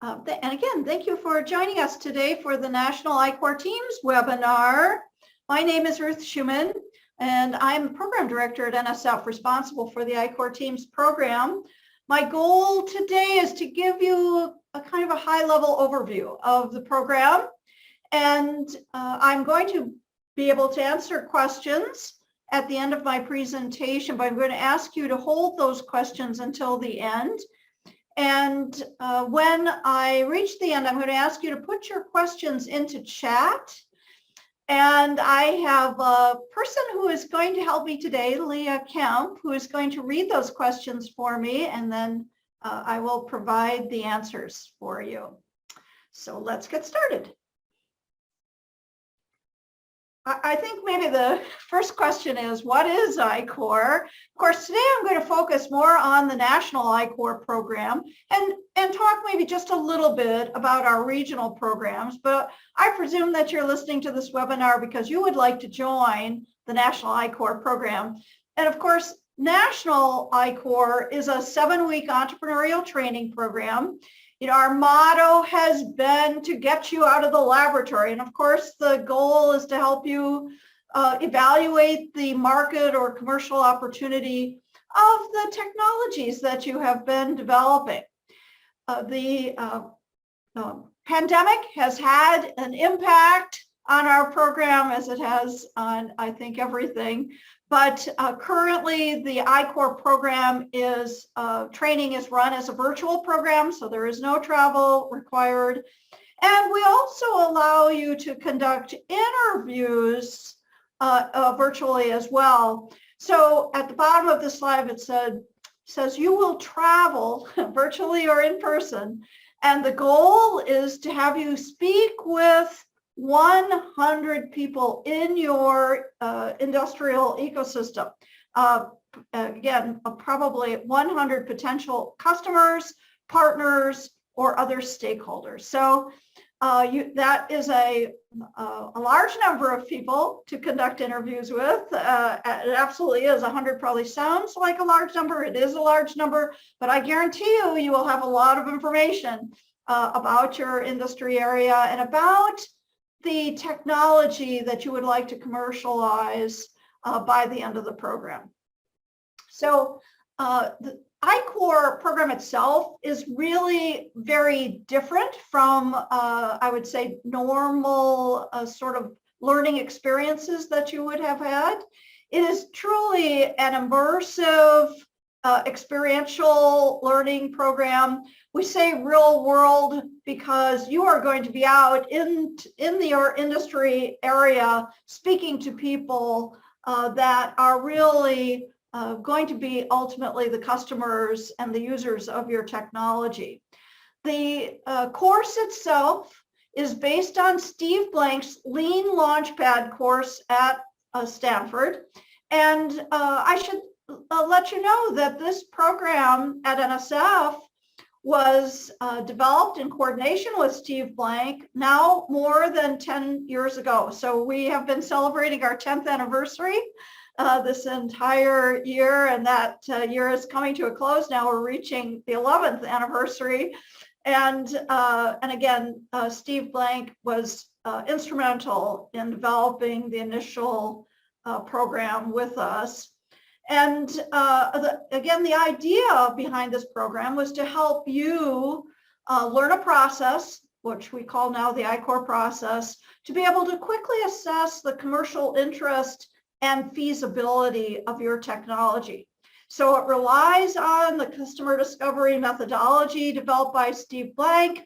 And again, thank you for joining us today for the National I-Corps Teams webinar. My name is Ruth Shuman, and I'm Program Director at NSF, responsible for the I-Corps Teams program. My goal today is to give you a kind of a high-level overview of the program, and I'm going to be able to answer questions at the end of my presentation, but I'm going to ask you to hold those questions until the end. And when I reach the end, I'm going to ask you to put your questions into chat. And I have a person who is going to help me today, Leah Kemp, who is going to read those questions for me, and then I will provide the answers for you. So let's get started. I think maybe the first question is, what is I-Corps? Of course, today I'm going to focus more on the National I-Corps program and talk maybe just a little bit about our regional programs, but I presume that you're listening to this webinar because you would like to join the National I-Corps program. And of course, National I-Corps is a 7-week entrepreneurial training program. You know, our motto has been to get you out of the laboratory. And of course, the goal is to help you evaluate the market or commercial opportunity of the technologies that you have been developing. The pandemic has had an impact on our program as it has on, I think, everything. But currently, the I-Corps program is, training is run as a virtual program, so there is no travel required. And we also allow you to conduct interviews virtually as well. So at the bottom of the slide, it says you will travel virtually or in person. And the goal is to have you speak with 100 people in your industrial ecosystem. Again, probably 100 potential customers, partners, or other stakeholders. So that is a large number of people to conduct interviews with. It absolutely is. 100 probably sounds like a large number. It is a large number, but I guarantee you, you will have a lot of information about your industry area and about the technology that you would like to commercialize by the end of the program. So the I-Corps program itself is really very different from, I would say, normal sort of learning experiences that you would have had. It is truly an immersive, experiential learning program. We say real world because you are going to be out in your industry area speaking to people that are really going to be ultimately the customers and the users of your technology. The course itself is based on Steve Blank's Lean Launchpad course at Stanford. And I should let you know that this program at NSF was developed in coordination with Steve Blank now more than 10 years ago. So we have been celebrating our 10th anniversary this entire year, and that year is coming to a close now. We're reaching the 11th anniversary. And again, Steve Blank was instrumental in developing the initial program with us. And again, the idea behind this program was to help you learn a process, which we call now the I-Corps process, to be able to quickly assess the commercial interest and feasibility of your technology. So it relies on the customer discovery methodology developed by Steve Blank.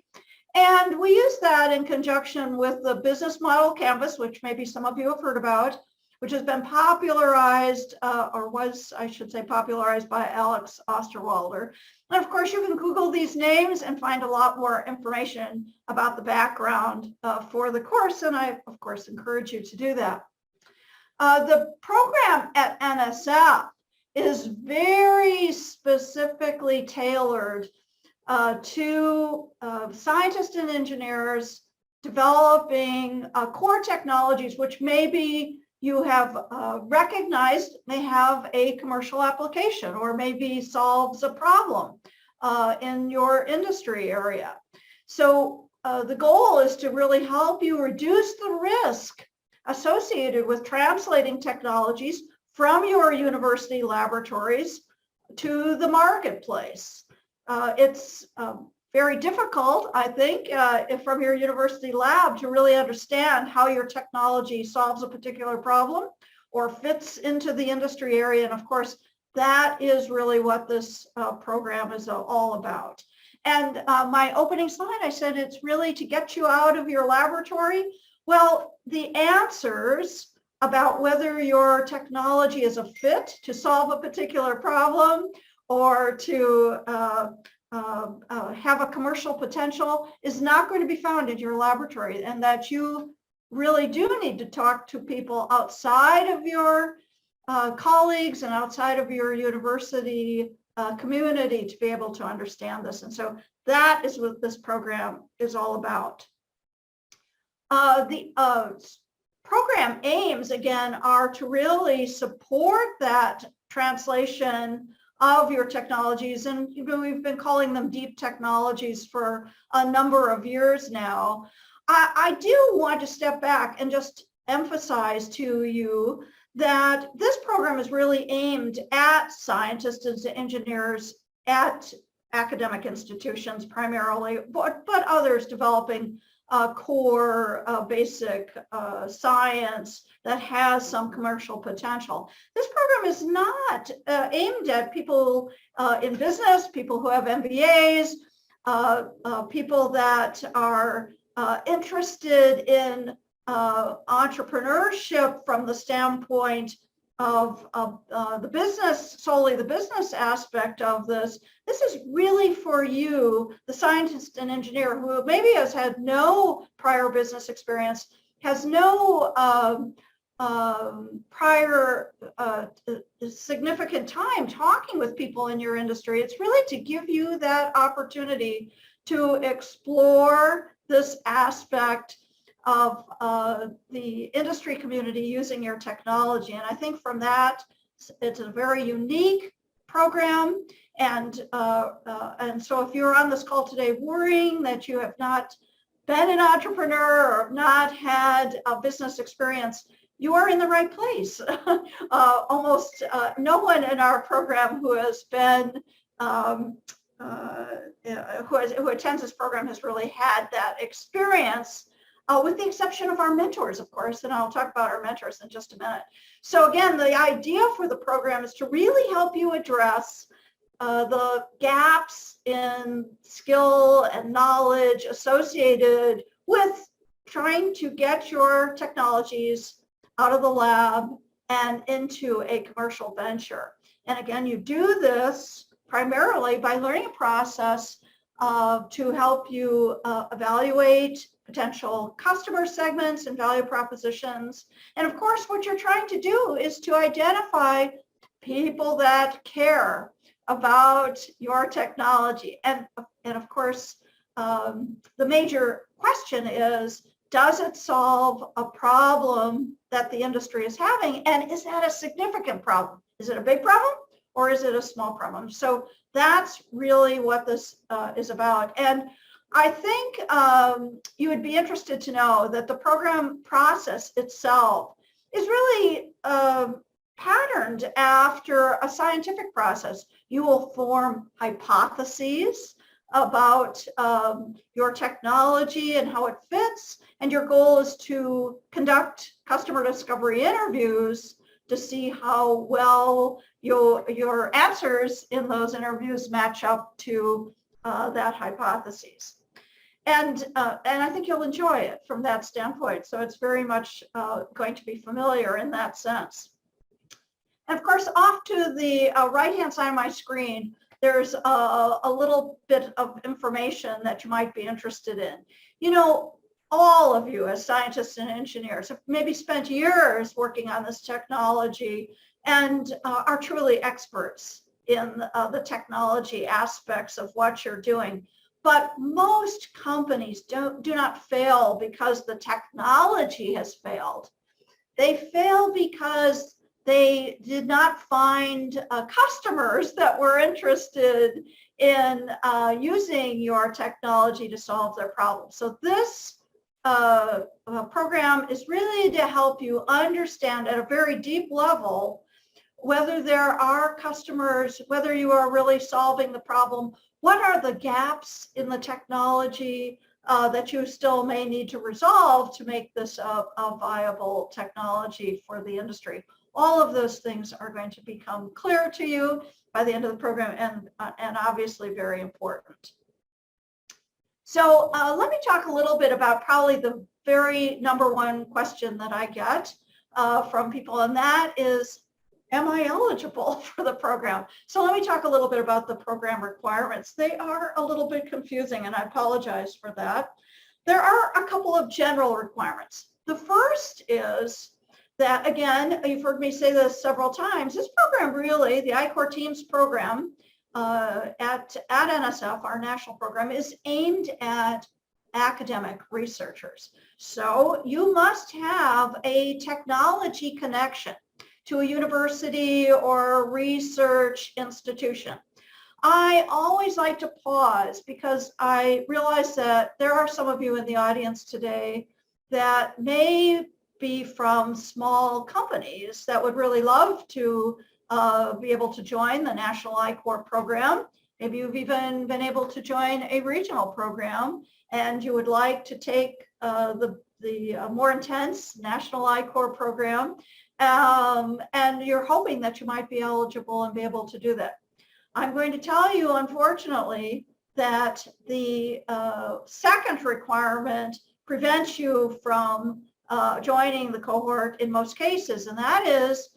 And we use that in conjunction with the business model canvas, which maybe some of you have heard about, which has been popularized, or was, I should say, popularized by Alex Osterwalder. And of course, you can Google these names and find a lot more information about the background for the course, and I, of course, encourage you to do that. The program at NSF is very specifically tailored to scientists and engineers developing core technologies, which maybe you have recognized may have a commercial application or maybe solves a problem in your industry area. So the goal is to really help you reduce the risk associated with translating technologies from your university laboratories to the marketplace. It's very difficult, I think, if from your university lab to really understand how your technology solves a particular problem or fits into the industry area. And of course, that is really what this program is all about. And my opening slide, I said it's really to get you out of your laboratory. Well, the answers about whether your technology is a fit to solve a particular problem or to have a commercial potential is not going to be found in your laboratory, and that you really do need to talk to people outside of your colleagues and outside of your university community to be able to understand this. And so that is what this program is all about. The program aims, again, are to really support that translation of your technologies. And we've been calling them deep technologies for a number of years now. I do want to step back and just emphasize to you that this program is really aimed at scientists and engineers at academic institutions primarily, but others developing core basic science that has some commercial potential. This program is not aimed at people in business, people who have MBAs, people that are interested in entrepreneurship from the standpoint of the business, solely the business aspect of this. This is really for you, the scientist and engineer who maybe has had no prior business experience, has no prior significant time talking with people in your industry. It's really to give you that opportunity to explore this aspect of the industry community using your technology. And I think from that, it's a very unique program. And so if you're on this call today worrying that you have not been an entrepreneur or not had a business experience, you are in the right place. Almost no one in our program who has been who attends this program has really had that experience, with the exception of our mentors, of course, and I'll talk about our mentors in just a minute. So again, the idea for the program is to really help you address the gaps in skill and knowledge associated with trying to get your technologies out of the lab and into a commercial venture. And again, you do this primarily by learning a process to help you evaluate potential customer segments and value propositions. And of course, what you're trying to do is to identify people that care about your technology. And of course, the major question is, does it solve a problem that the industry is having? And is that a significant problem? Is it a big problem or is it a small problem? So that's really what this is about. And I think you would be interested to know that the program process itself is really patterned after a scientific process. You will form hypotheses about your technology and how it fits, and your goal is to conduct customer discovery interviews to see how well your answers in those interviews match up to that hypothesis. And I think you'll enjoy it from that standpoint. So it's very much going to be familiar in that sense. And of course, off to the right-hand side of my screen, there's a little bit of information that you might be interested in. You know, all of you as scientists and engineers have maybe spent years working on this technology and are truly experts in the technology aspects of what you're doing. But most companies do not fail because the technology has failed. They fail because they did not find customers that were interested in using your technology to solve their problems. So this program is really to help you understand at a very deep level whether there are customers, whether you are really solving the problem, what are the gaps in the technology that you still may need to resolve to make this a viable technology for the industry. All of those things are going to become clear to you by the end of the program and obviously very important. So let me talk a little bit about probably the very number one question that I get from people, and that is, am I eligible for the program? So let me talk a little bit about the program requirements. They are a little bit confusing, and I apologize for that. There are a couple of general requirements. The first is that, again, you've heard me say this several times, this program really, the I-Corps Teams program at NSF, our national program, is aimed at academic researchers. So you must have a technology connection to a university or research institution. I always like to pause because I realize that there are some of you in the audience today that may be from small companies that would really love to be able to join the National I-Corps program. Maybe you've even been able to join a regional program and you would like to take the more intense National I-Corps program. And you're hoping that you might be eligible and be able to do that. I'm going to tell you, unfortunately, that the second requirement prevents you from joining the cohort in most cases, and that is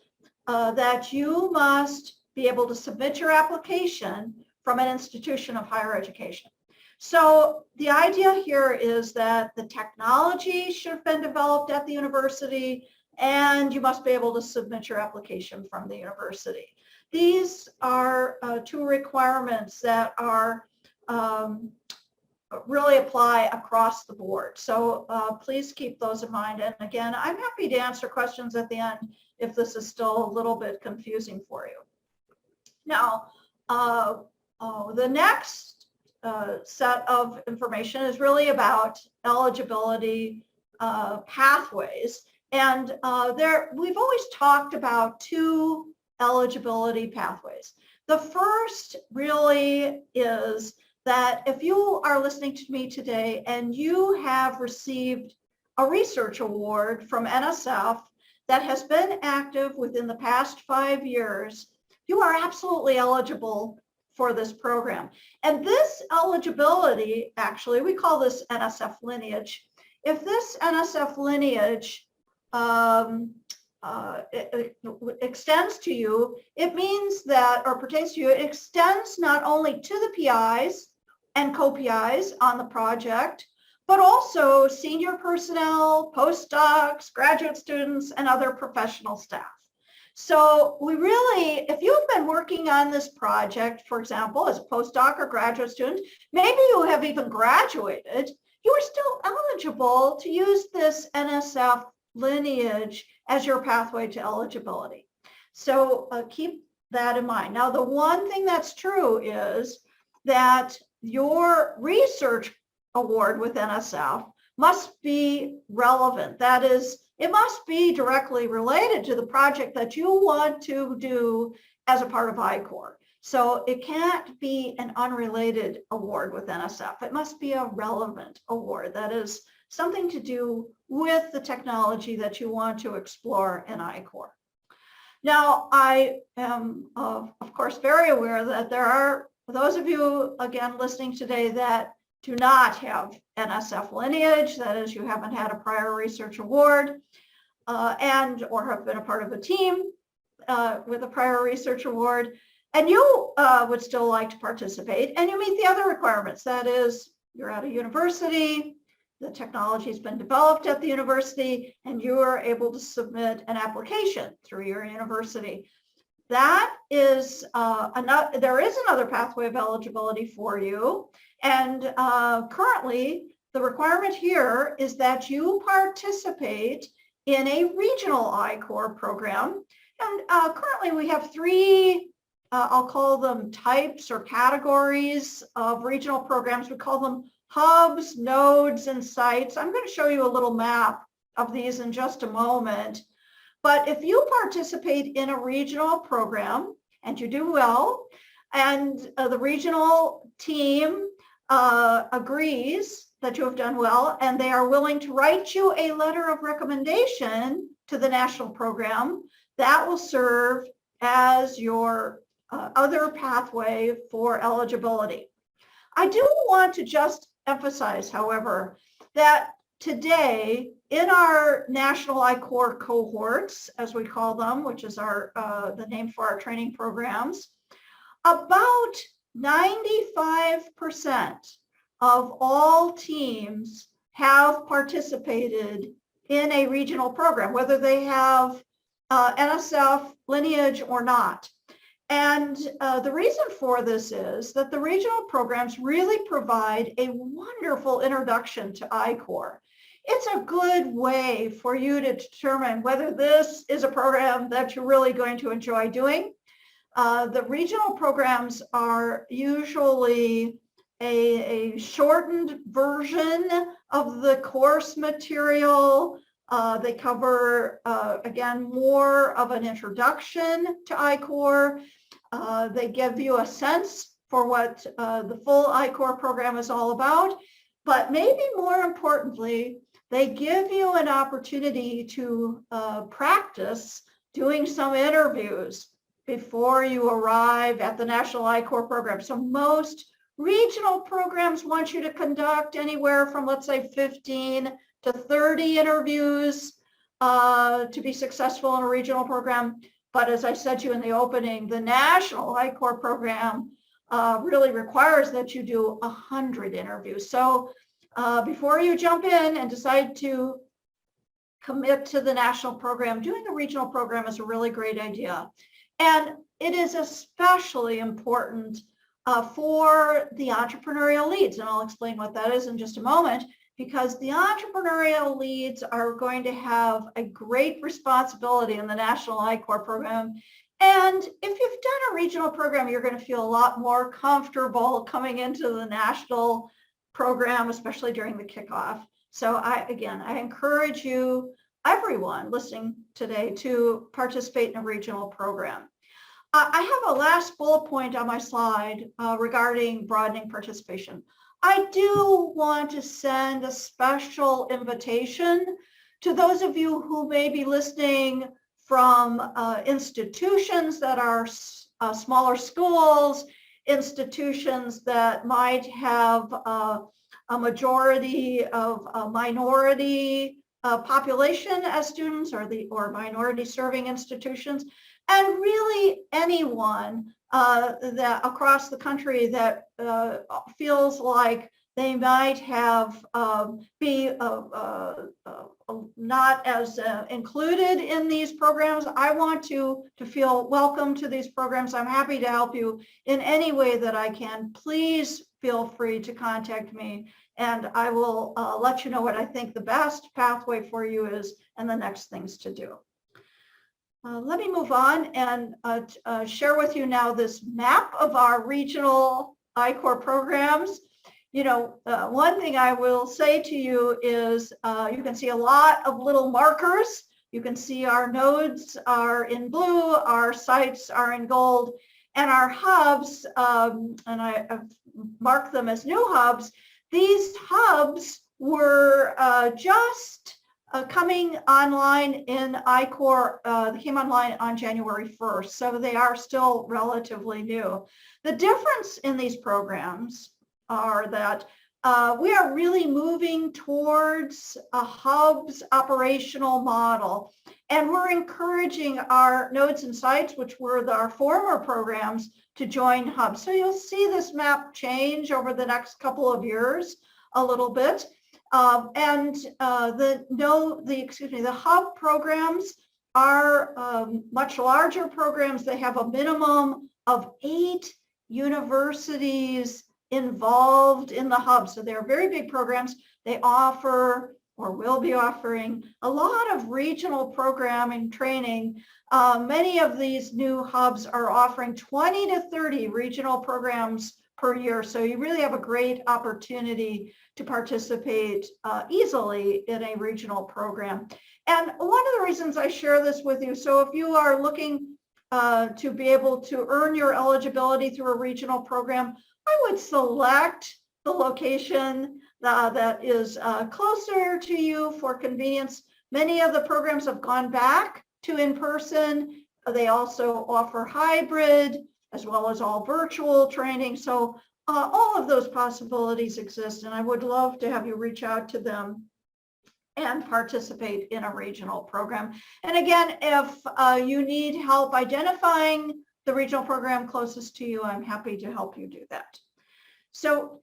that you must be able to submit your application from an institution of higher education. So the idea here is that the technology should have been developed at the university, and you must be able to submit your application from the university. These are two requirements that are really apply across the board. So please keep those in mind. And again, I'm happy to answer questions at the end if this is still a little bit confusing for you. Now, the next set of information is really about eligibility pathways. And we've always talked about two eligibility pathways. The first really is that if you are listening to me today and you have received a research award from NSF that has been active within the past 5 years, you are absolutely eligible for this program. And this eligibility, actually, we call this NSF lineage. If this NSF lineage it extends to you, it means that, or pertains to you, it extends not only to the PIs and co-PIs on the project, but also senior personnel, postdocs, graduate students, and other professional staff. So we really, if you've been working on this project, for example, as a postdoc or graduate student, maybe you have even graduated, you are still eligible to use this NSF lineage as your pathway to eligibility. So keep that in mind. Now, the one thing that's true is that your research award with NSF must be relevant. That is, it must be directly related to the project that you want to do as a part of I-Corps. So it can't be an unrelated award with NSF. It must be a relevant award. That is something to do with the technology that you want to explore in I-Corps. Now, I am, of course, very aware that there are those of you, again, listening today that do not have NSF lineage, that is, you haven't had a prior research award and or have been a part of a team with a prior research award, and you would still like to participate, and you meet the other requirements. That is, you're at a university, the technology has been developed at the university, and you are able to submit an application through your university. That is there is another pathway of eligibility for you. And currently, the requirement here is that you participate in a regional I-Corps program. And currently, we have 3 I'll call them types or categories of regional programs. We call them hubs, nodes, and sites. I'm going to show you a little map of these in just a moment. But if you participate in a regional program and you do well, and the regional team agrees that you have done well, and they are willing to write you a letter of recommendation to the national program, that will serve as your other pathway for eligibility. I do want to just emphasize, however, that today in our national I-Corps cohorts, as we call them, which is our the name for our training programs, about 95% of all teams have participated in a regional program, whether they have NSF lineage or not. And the reason for this is that the regional programs really provide a wonderful introduction to I-Corps. It's a good way for you to determine whether this is a program that you're really going to enjoy doing. The regional programs are usually a shortened version of the course material. They cover, again, more of an introduction to I-Corps. They give you a sense for what the full I-Corps program is all about. But maybe more importantly, they give you an opportunity to practice doing some interviews before you arrive at the National I-Corps program. So most regional programs want you to conduct anywhere from, let's say, 15 to 30 interviews to be successful in a regional program. But as I said to you in the opening, the National I-Corps program really requires that you do 100 interviews. So before you jump in and decide to commit to the national program, doing a regional program is a really great idea. And it is especially important for the entrepreneurial leads. And I'll explain what that is in just a moment, because the entrepreneurial leads are going to have a great responsibility in the National I-Corps program. And if you've done a regional program, you're going to feel a lot more comfortable coming into the national program, especially during the kickoff. So I encourage you, everyone listening today, to participate in a regional program. I have a last bullet point on my slide regarding broadening participation. I do want to send a special invitation to those of you who may be listening from institutions that are smaller schools, institutions that might have a majority of a minority population as students, or minority serving institutions, and really anyone that across the country that feels like they might have be not as included in these programs. I want to feel welcome to these programs. I'm happy to help you in any way that I can. Please feel free to contact me, and I will let you know what I think the best pathway for you is and the next things to do. Let me move on and share with you now this map of our regional I-Corps programs. You know, one thing I will say to you is you can see a lot of little markers. You can see our nodes are in blue, our sites are in gold, and our hubs, and I've marked them as new hubs. These hubs were just coming online in I-Corps. They came online on January 1st, so they are still relatively new. The difference in these programs are that we are really moving towards a hubs operational model, and we're encouraging our nodes and sites, which were our former programs, to join hubs. So you'll see this map change over the next couple of years a little bit. The hub programs are much larger programs. They have a minimum of 8 universities involved in the hub. So they're very big programs. They offer or will be offering a lot of regional programming training. Many of these new hubs are offering 20 to 30 regional programs per year. So you really have a great opportunity to participate easily in a regional program. And one of the reasons I share this with you, so if you are looking to be able to earn your eligibility through a regional program, I would select the location that is closer to you for convenience. Many of the programs have gone back to in-person. They also offer hybrid as well as all virtual training. So all of those possibilities exist, and I would love to have you reach out to them and participate in a regional program. And again, if you need help identifying the regional program closest to you, I'm happy to help you do that. So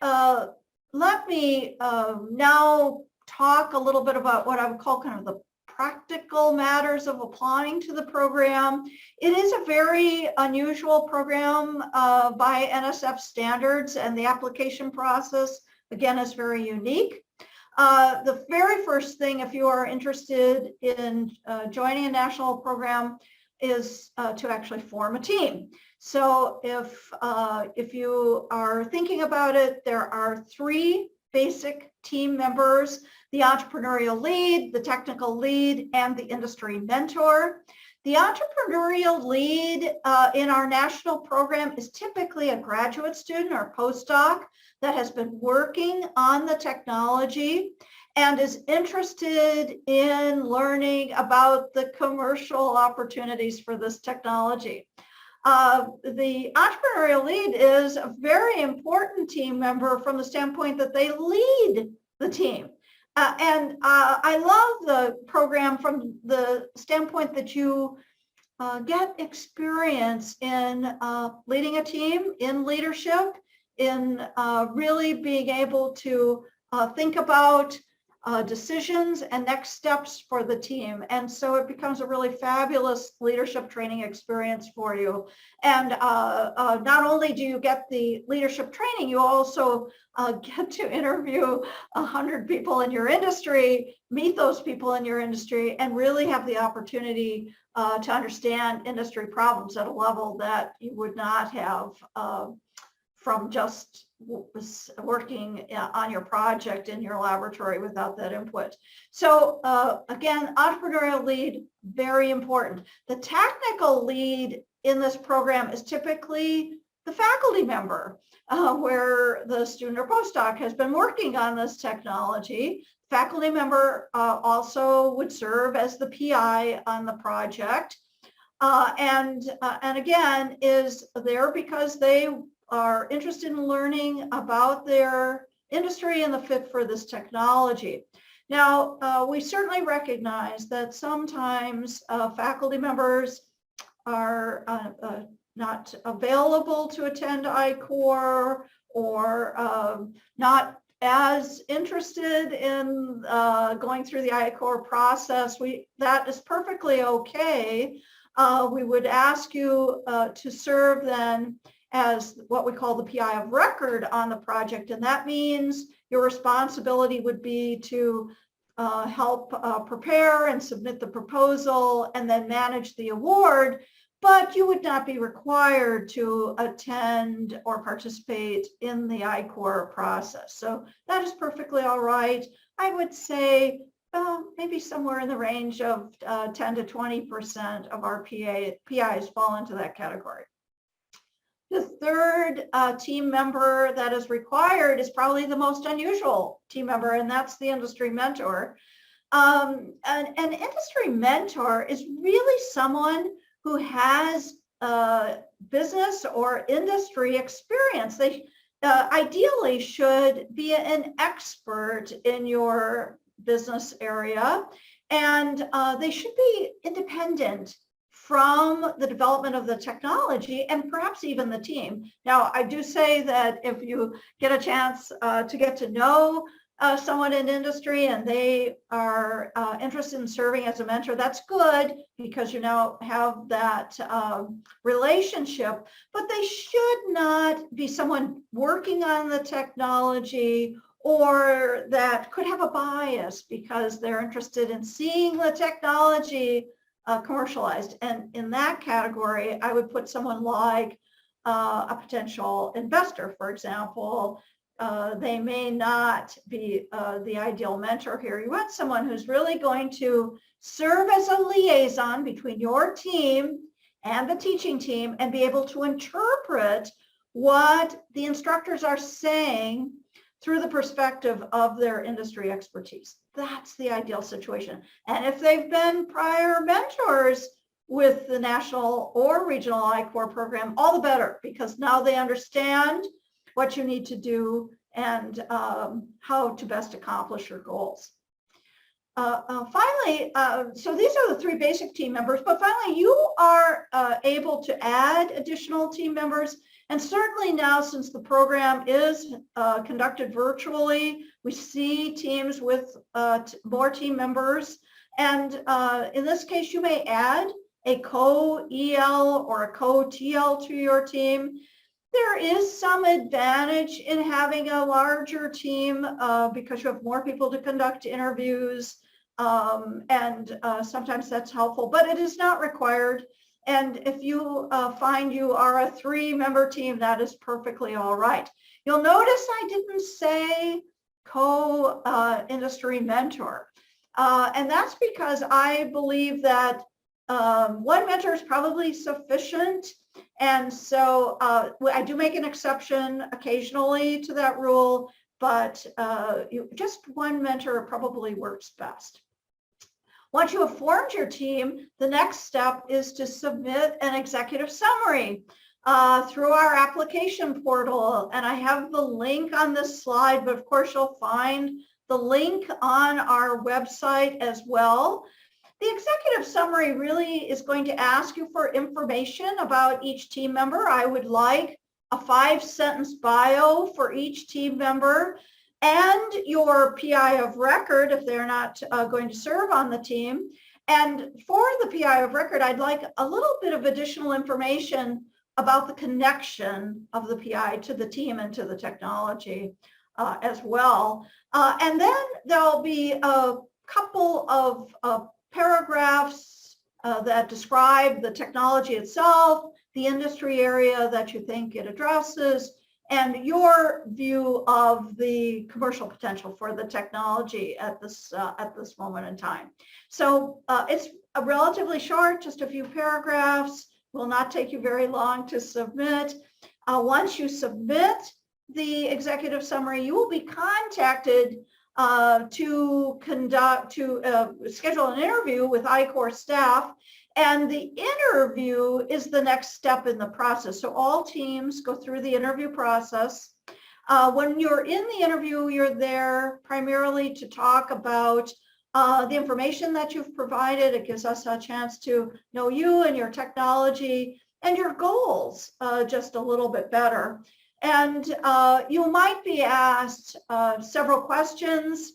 let me now talk a little bit about what I would call kind of the practical matters of applying to the program. It is a very unusual program by NSF standards, and the application process, again, is very unique. The very first thing, if you are interested in joining a national program, is to actually form a team. So if you are thinking about it, there are 3 basic team members: the entrepreneurial lead, the technical lead, and the industry mentor. The entrepreneurial lead in our national program is typically a graduate student or postdoc that has been working on the technology and is interested in learning about the commercial opportunities for this technology. The entrepreneurial lead is a very important team member from the standpoint that they lead the team. And I love the program from the standpoint that you get experience in leading a team, in leadership, in really being able to think about decisions and next steps for the team. And so it becomes a really fabulous leadership training experience for you. And not only do you get the leadership training, you also get to interview 100 people in your industry, meet those people in your industry, and really have the opportunity to understand industry problems at a level that you would not have from just working on your project in your laboratory without that input. So again, entrepreneurial lead, very important. The technical lead in this program is typically the faculty member, where the student or postdoc has been working on this technology. Faculty member also would serve as the PI on the project, and again is there because they are interested in learning about their industry and the fit for this technology. Now, we certainly recognize that sometimes faculty members are not available to attend I-Corps, or not as interested in going through the I-Corps process. That is perfectly okay. We would ask you to serve then as what we call the PI of record on the project. And that means your responsibility would be to help prepare and submit the proposal and then manage the award, but you would not be required to attend or participate in the I-Corps process. So that is perfectly all right. I would say maybe somewhere in the range of 10 to 20% of our PIs fall into that category. The third team member that is required is probably the most unusual team member, and that's the industry mentor. An industry mentor is really someone who has business or industry experience. They ideally should be an expert in your business area, and they should be independent from the development of the technology and perhaps even the team. Now, I do say that if you get a chance to get to know someone in industry and they are interested in serving as a mentor, that's good because you now have that relationship, but they should not be someone working on the technology or that could have a bias because they're interested in seeing the technology commercialized. And in that category, I would put someone like a potential investor, for example. They may not be the ideal mentor here. You want someone who's really going to serve as a liaison between your team and the teaching team and be able to interpret what the instructors are saying through the perspective of their industry expertise. That's the ideal situation. And if they've been prior mentors with the national or regional I-Corps program, all the better, because now they understand what you need to do and how to best accomplish your goals. Finally, so these are the 3 basic team members, but finally you are able to add additional team members. And certainly now, since the program is conducted virtually, we see teams with more team members. And in this case, you may add a co-EL or a co-TL to your team. There is some advantage in having a larger team because you have more people to conduct interviews, and sometimes that's helpful, but it is not required. And if you find you are a 3-member team, that is perfectly all right. You'll notice I didn't say co-industry mentor. And that's because I believe that 1 mentor is probably sufficient. And so I do make an exception occasionally to that rule, but just 1 mentor probably works best. Once you have formed your team, the next step is to submit an executive summary through our application portal. And I have the link on this slide, but of course you'll find the link on our website as well. The executive summary really is going to ask you for information about each team member. I would like a 5-sentence bio for each team member and your PI of record if they're not going to serve on the team. And for the PI of record, I'd like a little bit of additional information about the connection of the PI to the team and to the technology as well. And then there'll be a couple of paragraphs that describe the technology itself, the industry area that you think it addresses, and your view of the commercial potential for the technology at this moment in time. So it's a relatively short, just a few paragraphs, will not take you very long to submit. Once you submit the executive summary, you will be contacted to schedule an interview with I-Corps staff. And the interview is the next step in the process. So all teams go through the interview process. When you're in the interview, you're there primarily to talk about the information that you've provided. It gives us a chance to know you and your technology and your goals just a little bit better. And you might be asked several questions.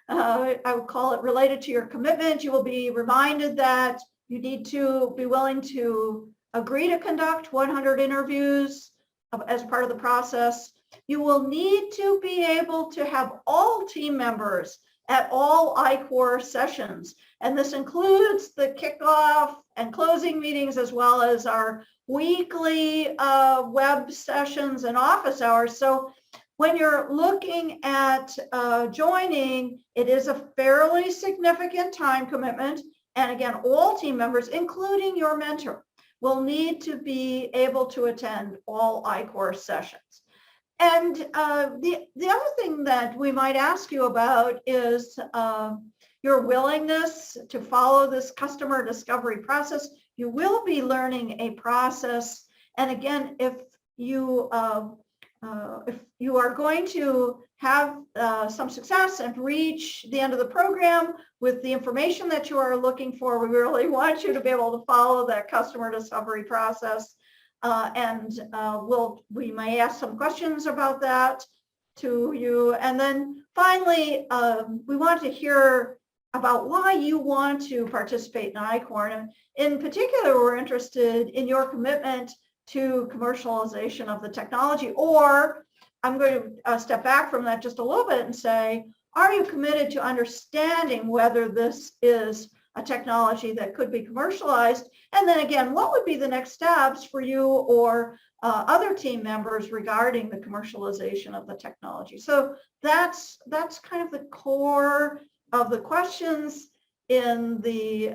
I would call it related to your commitment. You will be reminded that you need to be willing to agree to conduct 100 interviews as part of the process. You will need to be able to have all team members at all I-Corps sessions. And this includes the kickoff and closing meetings, as well as our weekly web sessions and office hours. So when you're looking at joining, it is a fairly significant time commitment. And again, all team members, including your mentor, will need to be able to attend all I-Corps sessions. And the other thing that we might ask you about is your willingness to follow this customer discovery process. You will be learning a process. And again, if you are going to have some success and reach the end of the program with the information that you are looking for, we really want you to be able to follow that customer discovery process. We may ask some questions about that to you. And then finally, we want to hear about why you want to participate in I-Corps. And in particular, we're interested in your commitment to commercialization of the technology, or I'm going to step back from that just a little bit and say, are you committed to understanding whether this is a technology that could be commercialized? And then again, what would be the next steps for you or other team members regarding the commercialization of the technology? So that's kind of the core of the questions in the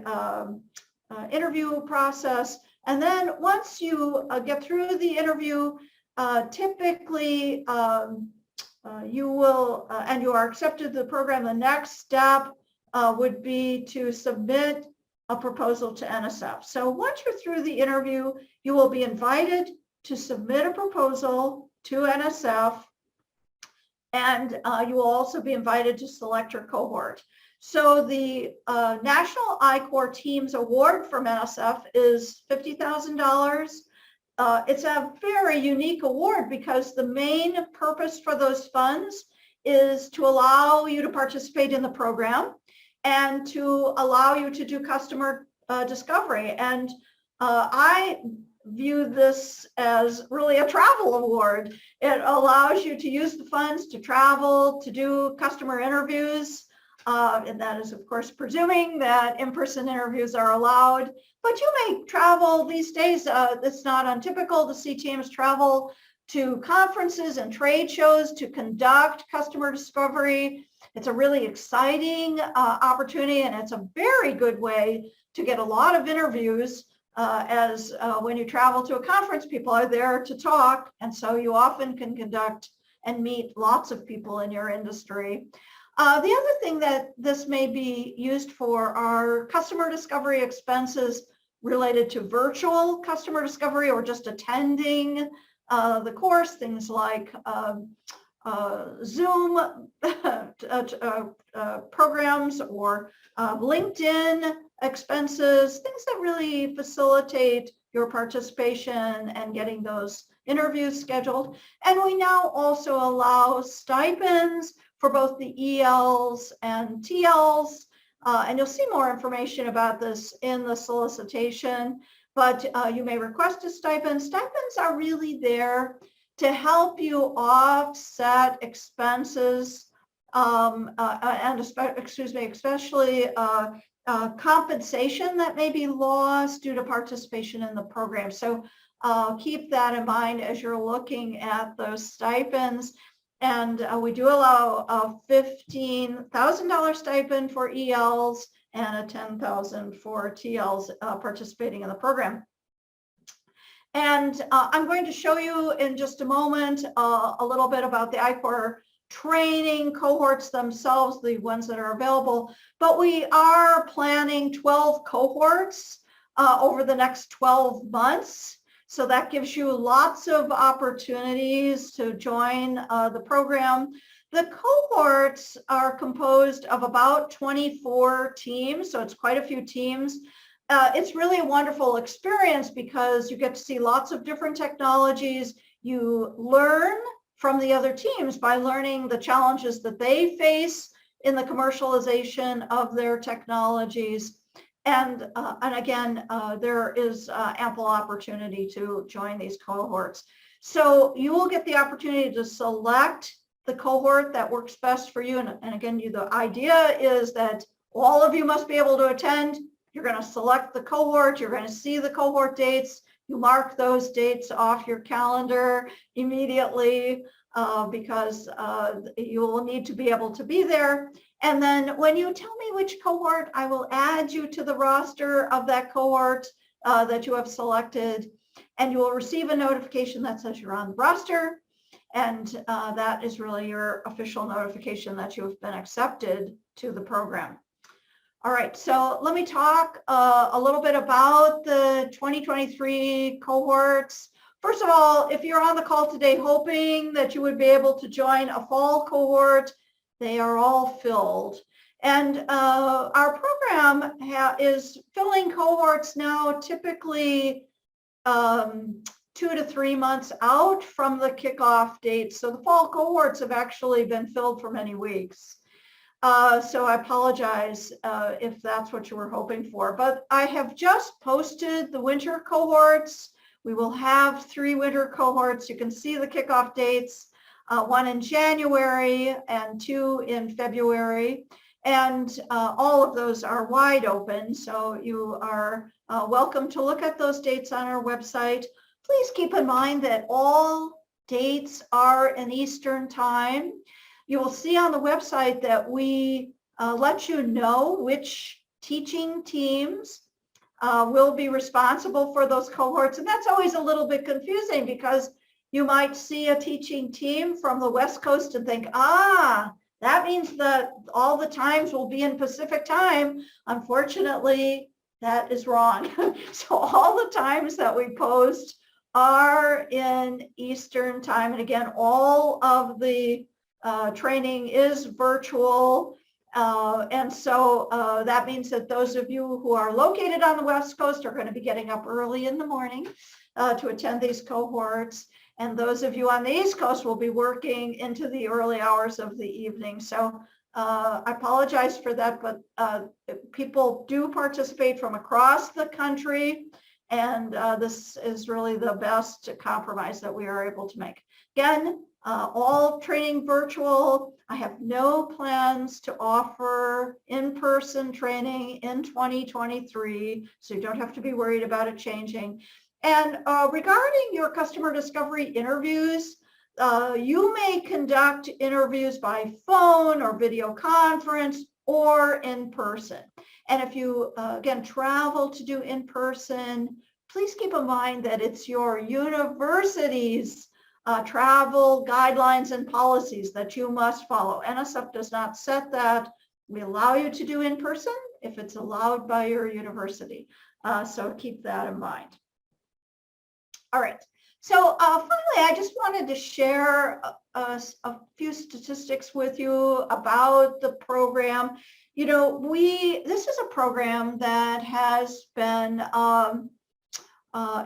interview process. And then once you get through the interview, typically you will, and you are accepted to the program, the next step would be to submit a proposal to NSF. So once you're through the interview, you will be invited to submit a proposal to NSF, and you will also be invited to select your cohort. So the National I-Corps Teams Award from NSF is $50,000. It's a very unique award because the main purpose for those funds is to allow you to participate in the program and to allow you to do customer discovery. And I view this as really a travel award. It allows you to use the funds to travel, to do customer interviews. And that is, of course, presuming that in-person interviews are allowed. But you may travel these days. It's not untypical to see teams travel to conferences and trade shows to conduct customer discovery. It's a really exciting opportunity, and it's a very good way to get a lot of interviews as when you travel to a conference, people are there to talk. And so you often can conduct and meet lots of people in your industry. The other thing that this may be used for are customer discovery expenses related to virtual customer discovery or just attending the course, things like Zoom programs or LinkedIn expenses, things that really facilitate your participation and getting those interviews scheduled. And we now also allow stipends for both the ELs and TLs. And you'll see more information about this in the solicitation, but you may request a stipend. Stipends are really there to help you offset expenses and especially compensation that may be lost due to participation in the program. So keep that in mind as you're looking at those stipends. And we do allow a $15,000 stipend for ELs and a $10,000 for TLs participating in the program. And I'm going to show you in just a moment a little bit about the I-Corps training cohorts themselves, the ones that are available. But we are planning 12 cohorts over the next 12 months. So that gives you lots of opportunities to join the program. The cohorts are composed of about 24 teams, so it's quite a few teams. It's really a wonderful experience because you get to see lots of different technologies. You learn from the other teams by learning the challenges that they face in the commercialization of their technologies. And again, there is ample opportunity to join these cohorts. So you will get the opportunity to select the cohort that works best for you. And again, the idea is that all of you must be able to attend. You're going to select the cohort. You're going to see the cohort dates. You mark those dates off your calendar immediately because you will need to be able to be there. And then when you tell me which cohort, I will add you to the roster of that cohort that you have selected, and you will receive a notification that says you're on the roster. And that is really your official notification that you have been accepted to the program. All right, so let me talk a little bit about the 2023 cohorts. First of all, if you're on the call today hoping that you would be able to join a fall cohort, they are all filled. And our program is filling cohorts now typically 2 to 3 months out from the kickoff date. So the fall cohorts have actually been filled for many weeks. So I apologize if that's what you were hoping for, but I have just posted the winter cohorts. We will have 3 winter cohorts. You can see the kickoff dates one in January and 2 in February. And all of those are wide open, so you are welcome to look at those dates on our website. Please keep in mind that all dates are in Eastern Time. You will see on the website that we let you know which teaching teams will be responsible for those cohorts. And that's always a little bit confusing because you might see a teaching team from the West Coast and think, that means that all the times will be in Pacific time. Unfortunately, that is wrong. So all the times that we post are in Eastern time. And again, all of the training is virtual. And so that means that those of you who are located on the West Coast are going to be getting up early in the morning to attend these cohorts. And those of you on the East Coast will be working into the early hours of the evening. So I apologize for that, but people do participate from across the country. And this is really the best compromise that we are able to make. Again, all training virtual. I have no plans to offer in-person training in 2023, so you don't have to be worried about it changing. And regarding your customer discovery interviews, you may conduct interviews by phone or video conference or in person. And if you, again, travel to do in person, please keep in mind that it's your university's travel guidelines and policies that you must follow. NSF does not set that. We allow you to do in person if it's allowed by your university. So keep that in mind. All right. So finally, I just wanted to share a few statistics with you about the program. You know, this is a program that has been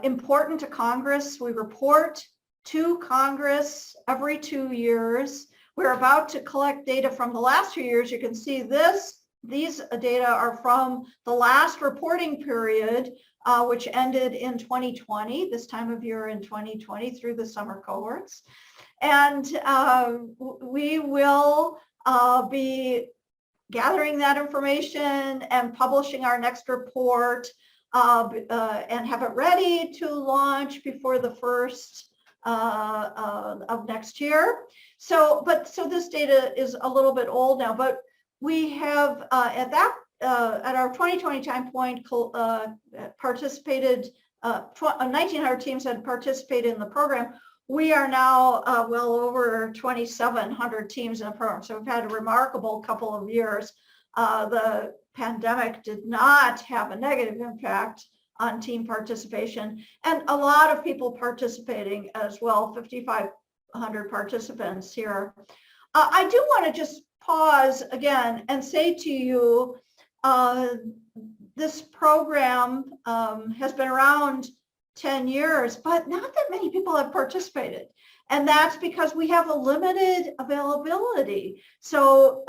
important to Congress. We report to Congress every 2 years. We're about to collect data from the last 2 years. You can see these data are from the last reporting period, which ended in 2020, this time of year in 2020 through the summer cohorts. And we will be gathering that information and publishing our next report and have it ready to launch before the first of next year. So this data is a little bit old now, but we have at our 2020 time point participated, 1,900 teams had participated in the program. We are now well over 2,700 teams in the program. So we've had a remarkable couple of years. The pandemic did not have a negative impact on team participation, and a lot of people participating as well, 5,500 participants here. I do want to just pause again and say to you, this program has been around 10 years, but not that many people have participated. And that's because we have a limited availability. So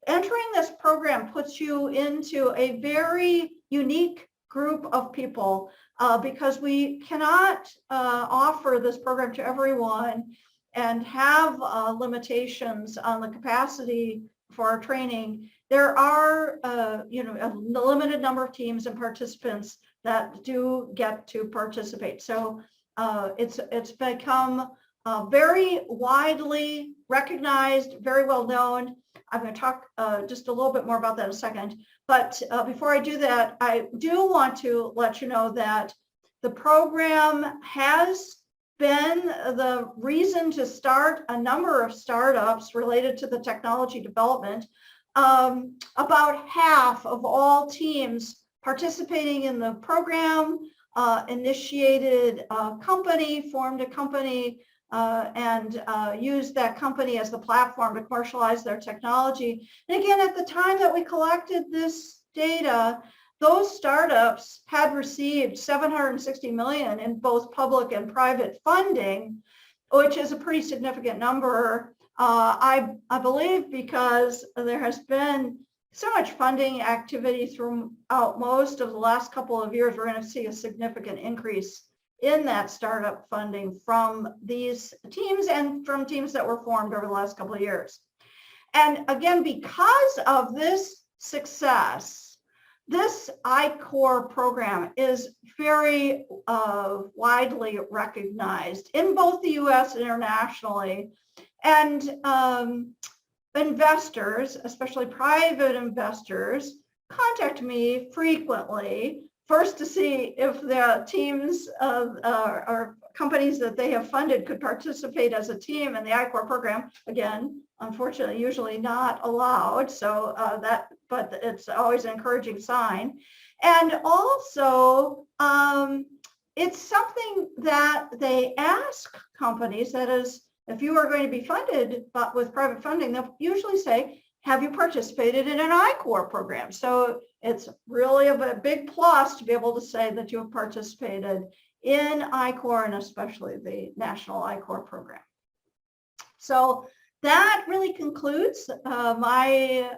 entering this program puts you into a very unique group of people because we cannot offer this program to everyone and have limitations on the capacity for our training. There are a limited number of teams and participants that do get to participate. So it's become very widely recognized, very well known. I'm going to talk just a little bit more about that in a second. But before I do that, I do want to let you know that the program has been the reason to start a number of startups related to the technology development. About half of all teams participating in the program initiated a company, formed a company, and used that company as the platform to commercialize their technology. And again, at the time that we collected this data, those startups had received $760 million in both public and private funding, which is a pretty significant number. I believe because there has been so much funding activity throughout most of the last couple of years, we're going to see a significant increase in that startup funding from these teams and from teams that were formed over the last couple of years. And again, because of this success, this I-Corps program is very widely recognized in both the US and internationally. And investors, especially private investors, contact me frequently, first to see if the teams or companies that they have funded could participate as a team in the I-Corps program. Again, unfortunately, usually not allowed. So but it's always an encouraging sign. And also, it's something that they ask companies, that is, if you are going to be funded but with private funding, they'll usually say, have you participated in an I-Corps program? So it's really a big plus to be able to say that you have participated in I-Corps, and especially the National I-Corps program. So that really concludes my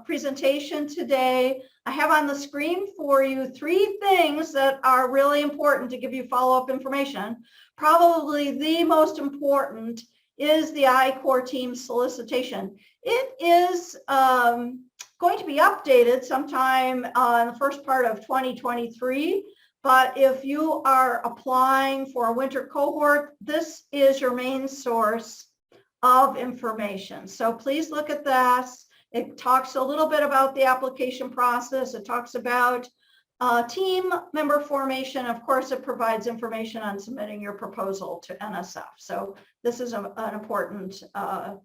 presentation today. I have on the screen for you 3 things that are really important to give you follow-up information. Probably the most important is the I-Corps team solicitation. It is going to be updated sometime in the first part of 2023. But if you are applying for a winter cohort, this is your main source of information. So please look at this. It talks a little bit about the application process. It talks about team member formation. Of course, it provides information on submitting your proposal to NSF. So this is an important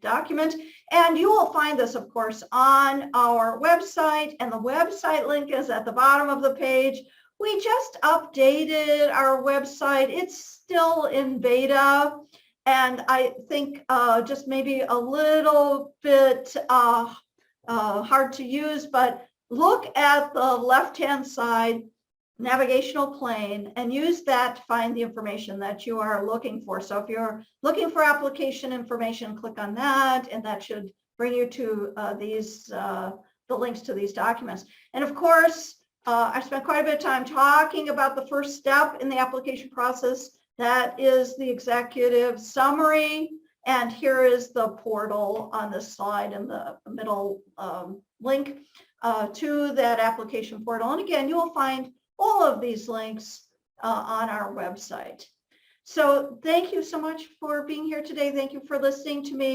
document. And you will find this, of course, on our website. And the website link is at the bottom of the page. We just updated our website. It's still in beta. And I think just maybe a little bit hard to use, but look at the left-hand side navigational plane and use that to find the information that you are looking for. So if you're looking for application information, click on that, and that should bring you to the links to these documents. And of course, I spent quite a bit of time talking about the first step in the application process. That is the executive summary. And here is the portal on this slide in the middle link to that application portal. And again, you will find all of these links on our website. So thank you so much for being here today. Thank you for listening to me.